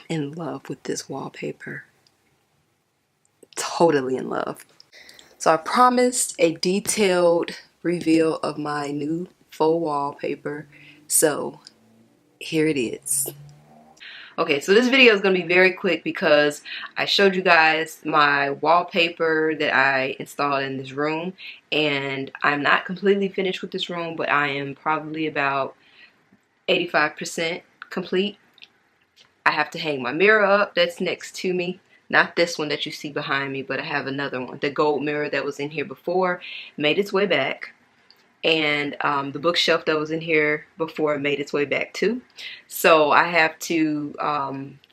in love with this wallpaper. Totally in love. So I promised a detailed reveal of my new faux wallpaper. So here it is. Okay, so this video is going to be very quick because I showed you guys my wallpaper that I installed in this room, and I'm not completely finished with this room, but I am probably about 85% complete. I have to hang my mirror up that's next to me. Not this one that you see behind me, but I have another one. The gold mirror that was in here before made its way back. And the bookshelf that was in here before made its way back too. So I have to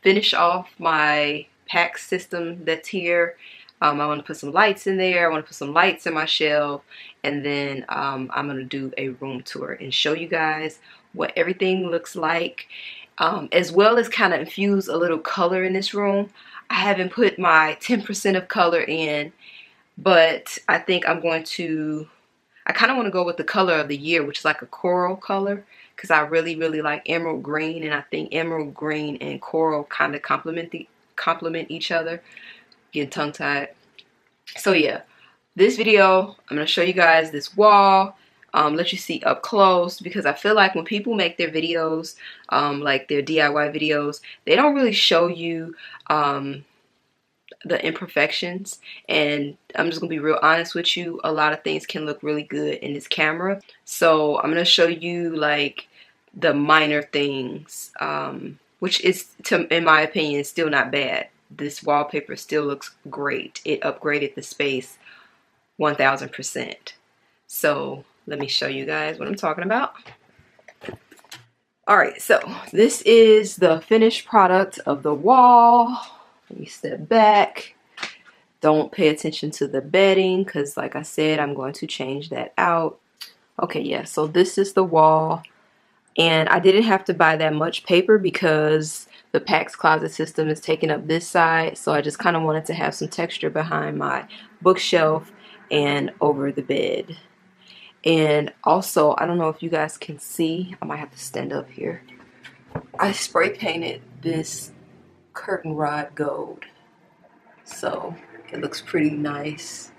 finish off my pack system that's here. I want to put some lights in there. I want to put some lights in my shelf. And then I'm going to do a room tour and show you guys what everything looks like. As well as kind of infuse a little color in this room. I haven't put my 10% of color in, but I think I'm going to, I kind of want to go with the color of the year, which is like a coral color, because I really like emerald green, and I think emerald green and coral kind of complement each other. Getting tongue-tied. So yeah, this video, I'm going to show you guys this wall. Let you see up close, because I feel like when people make their videos, like their DIY videos, they don't really show you the imperfections. And I'm just gonna be real honest with you, a lot of things can look really good in this camera. So I'm gonna show you like the minor things, which is, in my opinion, still not bad. This wallpaper still looks great. It upgraded the space 1000%. So let me show you guys what I'm talking about. Alright, so this is the finished product of the wall. Let me step back. Don't pay attention to the bedding because, like I said, I'm going to change that out. Okay, yeah, so this is the wall. And I didn't have to buy that much paper because the PAX closet system is taking up this side. So I just kind of wanted to have some texture behind my bookshelf and over the bed. And also, I don't know if you guys can see, I might have to stand up here. I spray painted this curtain rod gold, so it looks pretty nice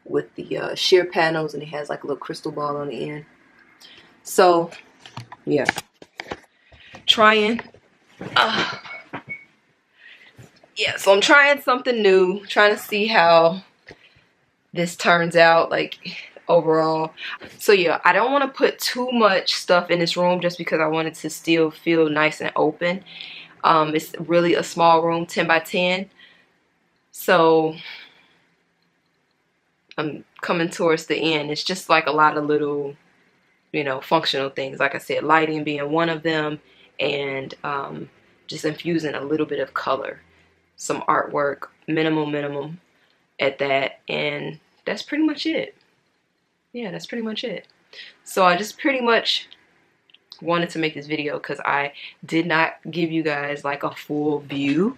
with the sheer panels, and it has like a little crystal ball on the end. So yeah, trying so I'm trying something new, trying to see how this turns out like overall. So yeah, I don't want to put too much stuff in this room just because I want it to still feel nice and open. It's really a small room, 10 by 10. So I'm coming towards the end. It's just like a lot of little, you know, functional things. Like I said, lighting being one of them, and just infusing a little bit of color. Some artwork, minimum at that. And that's pretty much it. Yeah, that's pretty much it. So I just pretty much wanted to make this video because I did not give you guys like a full view.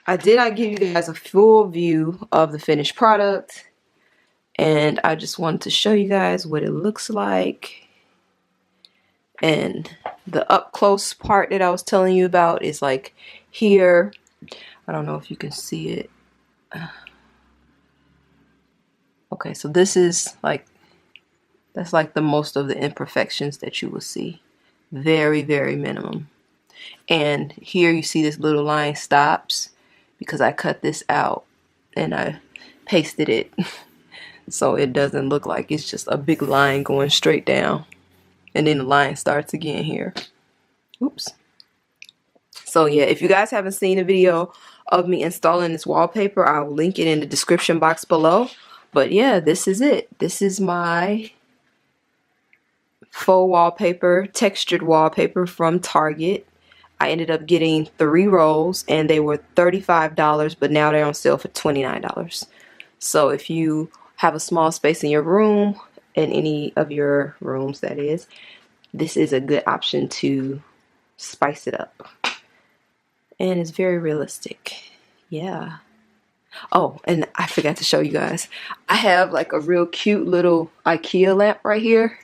I did not give you guys a full view of the finished product, and I just wanted to show you guys what it looks like. And the up close part that I was telling you about is like here. I don't know if you can see it. Okay, so this is like, that's like the most of the imperfections that you will see. Very minimum. And here you see this little line stops because I cut this out and I pasted it so it doesn't look like it's just a big line going straight down. And then the line starts again here. Oops. So yeah, if you guys haven't seen a video of me installing this wallpaper, I will link it in the description box below. But yeah, this is it. This is my faux wallpaper, textured wallpaper from Target. I ended up getting 3 rolls and they were $35, but now they're on sale for $29. So if you have a small space in your room, in any of your rooms that is, this is a good option to spice it up. And it's very realistic. Yeah. Oh, and I forgot to show you guys. I have like a real cute little Ikea lamp right here.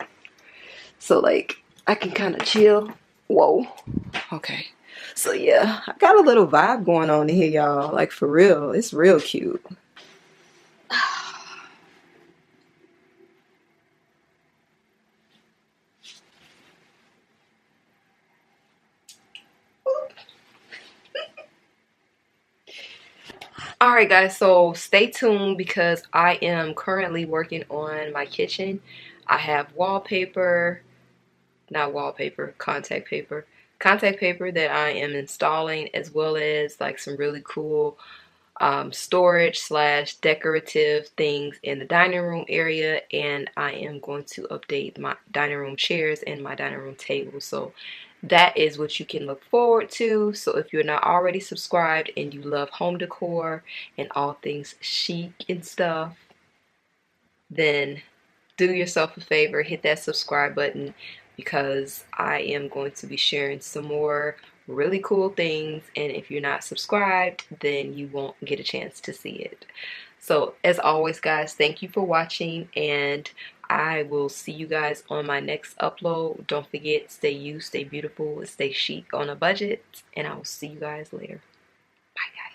So like I can kind of chill. Whoa. Okay. So yeah, I got a little vibe going on in here, y'all. Like for real. It's real cute. Alright guys, so stay tuned because I am currently working on my kitchen. I have wallpaper, not wallpaper, contact paper that I am installing, as well as like some really cool storage slash decorative things in the dining room area, and I am going to update my dining room chairs and my dining room table. So that is what you can look forward to. So if you're not already subscribed and you love home decor and all things chic and stuff, then do yourself a favor, hit that subscribe button, because I am going to be sharing some more really cool things, and if you're not subscribed, then you won't get a chance to see it. So as always guys, thank you for watching, and I will see you guys on my next upload. Don't forget, stay you, stay beautiful, stay chic on a budget, and I will see you guys later. Bye guys.